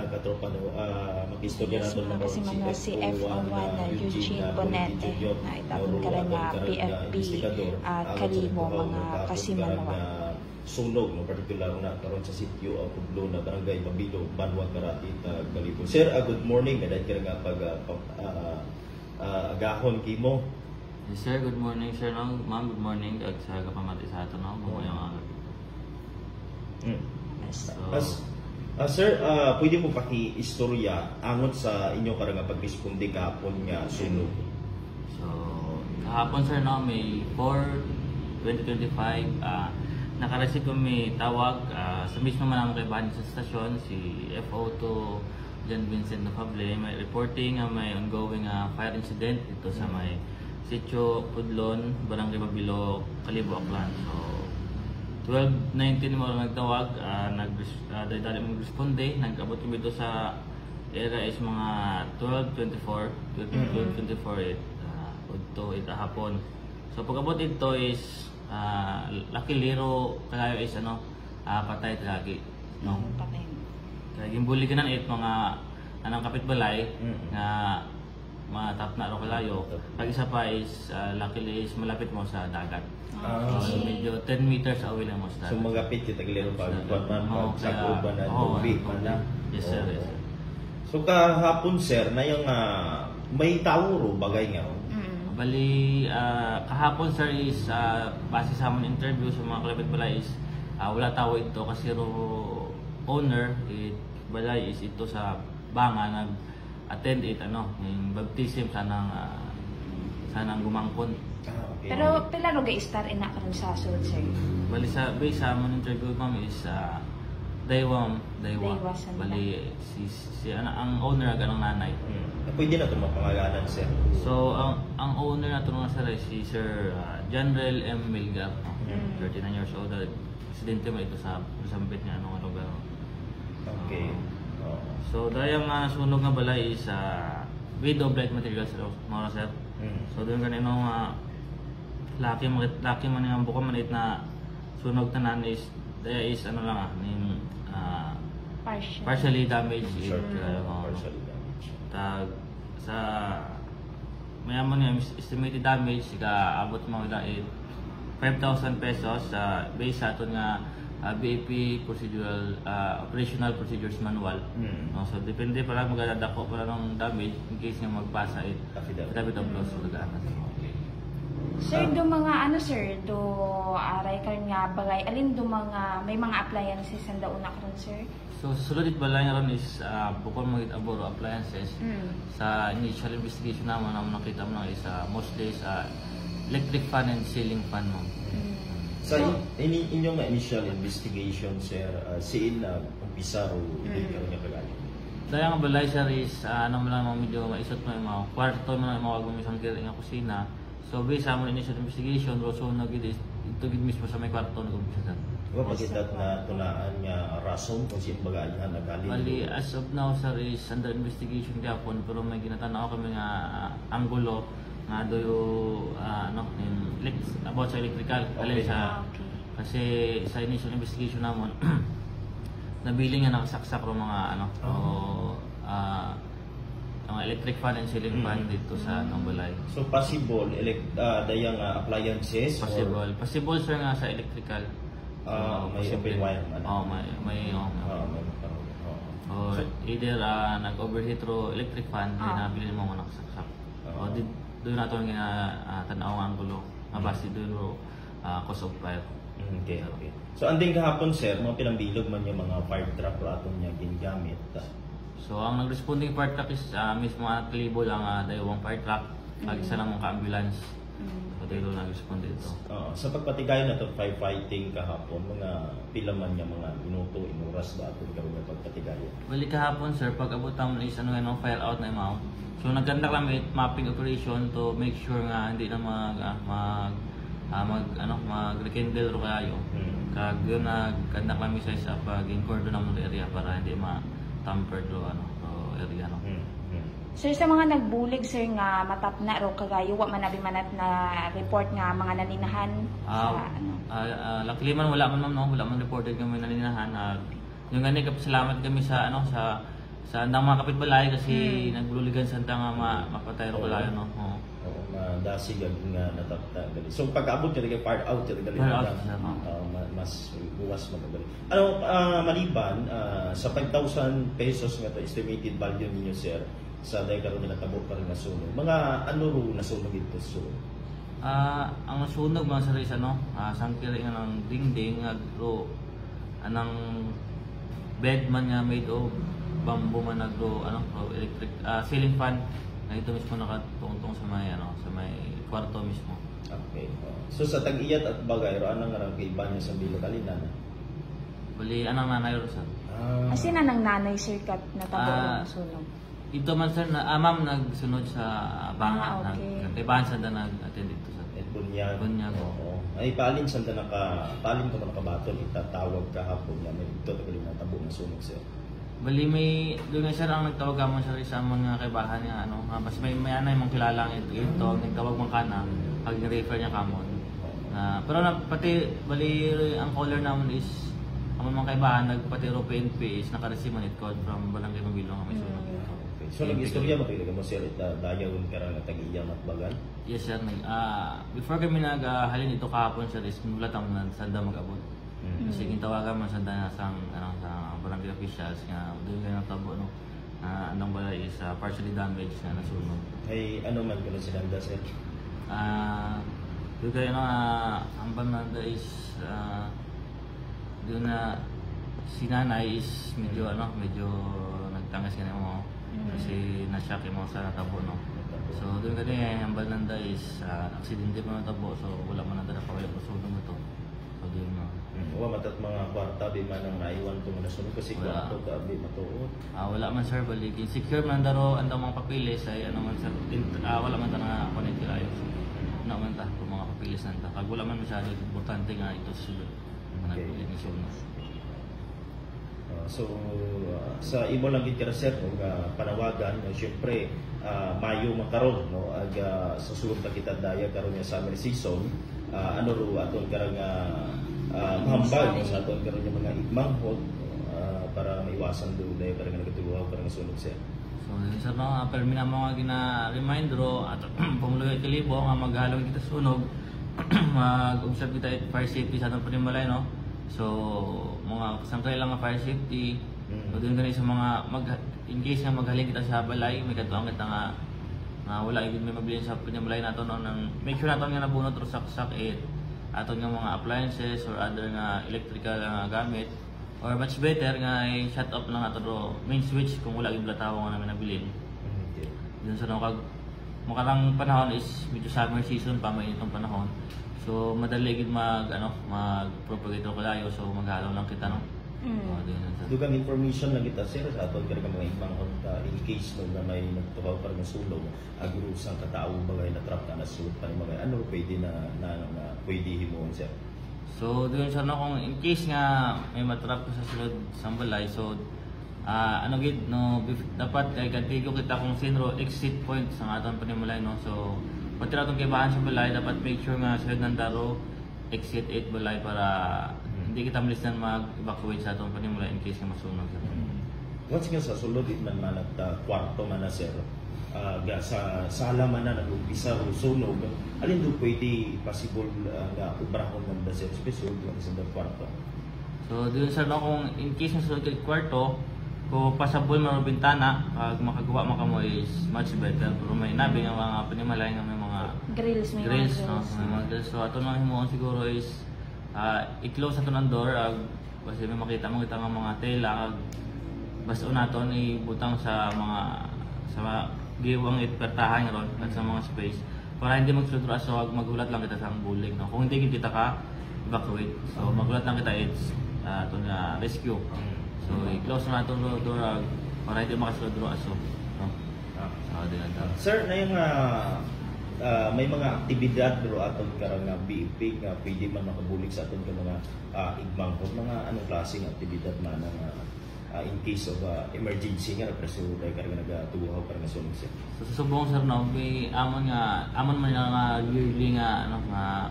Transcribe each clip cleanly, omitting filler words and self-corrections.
katropa no, mag-istorya nato na kasi man si F01 na Eugene Bonete na itapon ka rin nga PFP kalimo mga kasimanawa. Sunog no particular na karon sa sitio Publo na barangay Babilo, Banwa, Karati, Kalibo. Sir, good morning. Gaday ka nga pag agahon kimo. Yes, sir, good morning sir. Ma'am, good morning. Ag sa kapamati sa ato no, bumayong araw. Sir, pwede mo paki-istorya angon sa inyo karang pag-responde kahapon nga sunog? So, kahapon sir no, May 4, 2025, nakareceive kami tawag sa mismo man kay Bani sa stasyon, si FO2 John Vincent Nafable, may reporting may ongoing fire incident ito sa may Sitio Pudlon, Barangay Babilo, Kalibo, Aklan. So, 12:19 mo lang nagtawag, dali mo responde, nag-abot kami ito sa area is mga 12:24, 12:24 ito hapon. So pag-abot ito is luckily kayo is patay lagi, no? Patay. Kaya gimbuli ka na mga anang kapitbalay nga matap na ro kalayo. Pag isa pa is luckily is malapit mo sa dagat. So medyo 10 meters away lang mo sa dagat. So magapit kita gilero pag sa uban na tubig na. Yes sir, yes sir. So kahapon sir na yung may tawuro bagay nga. Bali kahapon sir is base sa among interview sa mga kapitbalay is wala tawo ito kasi owner balay is ito sa Banga nag-attend yung baptism sanang gumangkon. Okay. Pero pila no ga-star ina karon sa sud sir? Bali sa base sa among interview ma'am is Daywa. Bali si ang owner ang nanay. Pwede na ito mapangalanan sir. So ang owner na ito nga sir ay si Sir Janrel M. Milgar, 39 years old. Presidente mo ito sa Sampit nga lugar. Okay. So dahil ang sunog nga balay is with of light materials mga sir. So doon kanino laki man ang buka manit na sunog tanan is daya is partially damaged. Partially damaged. Tag sa mayaman nga estimated damage abot mga 5,000 pesos sa base sa aton nga BAP procedural operational procedures manual. So depende para magadadako para ng damage in case nga magpasa affidavit of loss so Sir, do mga sir, do aray karon nga bagay alin do mga may mga appliances ang dauna karon sir? So sulod it balay ron is bukod mga aboro appliances sa initial investigation naman nakita mo is mostly sa electric fan and ceiling fan mo. Sa inyong initial investigation sir, siin na umpisa o hindi karon nga kagayo? Dahil nga balay sir is mo lang medyo maisot mo yung mga kwarto mo na mga gumisang kira nga kusina. So based sa among initial investigation, so ito gid mismo sa may kwarto na gumisang sir. Pagitat na tunaan nga rason kung sino bagaayan nagaling. Bali as of now sir is under investigation gyapon pero may ginatanaw kami nga anggulo nga doyo about sa electrical kasi sa initial investigation namon nabiling nga nakasaksak ro mga ang electric fan and ceiling fan dito sa balay. So possible dayang appliances possible sir nga sa electrical. May open wire man. Or either nag-overheat ro electric fan din nabilin mo nga nakasaksak. O doon nato nga tanaw ang gulo. Mabasi doon ro cause of fire. Okay. So anding kahapon sir, mga pinambilog man yung mga fire truck ro atong nya ginagamit. So ang nag-responding fire truck is mismo at Kalibo lang daywang fire truck. Isa lang mga ka-ambulance. So dito nag-respond dito. Sa pagpatigayon na ito, firefighting kahapon, mga pila man niya mga minuto, inuras ba ito karon nga pagpatigayon? Balik kahapon sir, pag abot naman is fire out na imam. So nagkanda kami mapping operation to make sure nga hindi na mag-rekindle ro kayo. Kag yun nagkanda kami sa pag-cordon ng area para hindi ma-tampered ro area no. Sir, sa mga nagbulig sir nga matap na ro kagayo wa man manat na report nga mga naninahan sa luckily man wala man reported nga may naninahan. Yung gani salamat kami sa sa andang mga kapitbalay kasi nagluligan sa andang mapatay ro kalayo no. Oo. Oo, madasig nga natapta gali. So pagkaabot ka gali part out ka gali. Mas buwas magagali. Ano maliban sa 5,000 pesos nga to estimated value ninyo sir sa dahil karon natabo pa rin nasunog. Mga ano ro nasunog ito so. Ang nasunog mga sa no, sangkiri nga ng dingding agro anang bed man nga made of bamboo man nagro electric ceiling fan na ito mismo nakatungtong sa may kwarto mismo. Okay. So sa tag-iyat at bagay ro anang nga kay banyo sa bilo kalinan. Bali anang nanay ro sir. Asin na ng nanay sir kat natabo ng sunog. Ito man sir na ma'am nagsunod sa banga okay. nagtibahan sa nag-attend dito sir. Bunyag. Oo. Ay palin sa palin ko man kabaton itatawag kahapon nga may ito gali natabo ng sunog sir. Bali may doon nga sir ang nagtawag mo sa mga kaibahan nga mas may anay mong kilala ito nagtawag man kana pag refer niya kamon. Pero pati bali ang caller naman is ang mga kaibahan nagpati ro PNP is naka-receive man it call from Barangay Mabilo nga may sunog. Okay. So nag-istorya makilig mo sir dayon ka ra tag-iyang at bagan. Yes sir. Before kami naghalin ito kahapon sir is nulat ang sanda mag-abot. Kasi tawagan man sanda sa barangay officials nga doon nga natabo no. Anong bala is partially damaged na nasunog. Ay ano man kuno sinanda sir? Doon kayo ang bananda is doon na si nanay is medyo nagtangas ka mo kasi na-shock mo sa natabo no. So doon kani ang bananda is aksidente pa natabo so wala man nanda na pawala sunog mo to. So doon no. Wa matat mga kwarta di man ang naiwan to nasunog kasi kwarto ka abi matuod. Wala man sir balik insecure man daro andang mga papilis ay ano man sir wala man ta na connect kayo. Ano man ta kung mga papilis nanta. Pag wala man masyado importante nga ito sulod. Okay. So sa imo lang gid sir og panawagan syempre Mayo makaron no ag susulod ta kita daya karon nga summer season ano ro aton karang mahambal sa aton karon nga mga igmanghod para maiwasan do daya karang nagatuwa karang sunog sir. So sir no permina mga gina-remind ro at pumuluyo kalibo nga maghalong kita sunog mag-observe kita at fire safety sa atong Panimalay no. So mga kasangkay lang nga fire safety. So doon ganun sa mga in case nga maghalin kita sa balay may katuang kita nga wala igid may mabilin sa Panimalay nato no nang make sure nato nga nabunot ro saksak aton nga mga appliances or other nga electrical nga gamit or much better nga shut off lang ato ro main switch kung wala gid lataw nga namin nabilin. Doon sa no kag makarang panahon is medyo summer season pa may itong panahon. So madali gid mag-propagate ro kalayo so maghalaw lang kita no. Dugang information lang kita sir sa aton karang mga igmanghod in case no na may nagtuhaw para masulog agro sang katao bagay na trap na sulod pa mga ano pwede na pwede himuon sir. So doon sa no kung in case nga may matrap ko sa sulod sang balay so gid no dapat kay kantigo kita kung sinro exit point sa aton Panimalay no. So pati atong kaibahan sa balay dapat make sure nga sulod nandaro exit 8 balay para hindi kita malisan mag-evacuate sa atong Panimalay in case nga masunog. Once nga sa sulod man at kwarto man na sir sa sala man na nag-umpisa o sunog alin do pwede possible nga ubrahon man da sir special sa kwarto. So doon sa no kung in case nga sulod kay kwarto kung pasabol man ang bintana pag makagawa man kamo is much better pero may nabi nga mga Panimalay nga may mga grills no may mga grills so ato nang himuon siguro is i-close ato ng door kasi may makita mo kita nga mga tela basta naton ibutang sa giwang itpertahan ron at sa mga space para hindi magsulod so magulat lang kita sa bulig no kung hindi kita ka evacuate so magulat lang kita it's ato nga rescue. So i-close na itong door para hindi makasulod ro aso. No? Sir, na yung may mga aktibidad ro aton karang BIP nga pwede man makabulig sa aton ka mga igmanghod mga anong klaseng aktibidad man in case of emergency nga preso dahil karang nagatuwa para nga sunog sir. So susubong sir no, may amon man nga yearly nga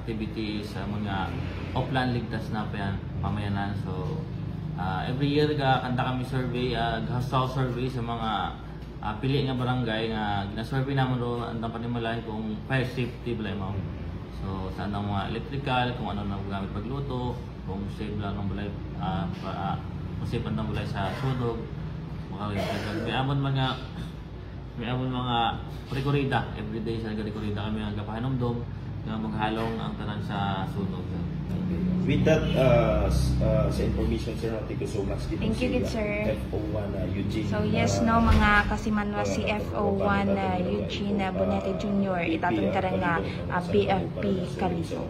activities amon nga offline ligtas na pa yan pamayanan so Every year kanta kami survey, house survey sa mga pili nga barangay nga gina-survey naman ro ang panimalay kung fire safety balay mo. So saan ang mga electrical, kung ano nang gamit pagluto, kung safe lang ang balay kung safe ang balay sa sunog. May amon mga rekorida, everyday sa rekorida kami ang gapahanomdom nga maghalong ang tanan sa sunog. With that, sa information, sir, thank you so much. Thank you, good sir. FO1 Eugene. So yes, no, mga kasimanwa si FO1 Eugene Bonete Jr. itatong karang BFP Kaliso.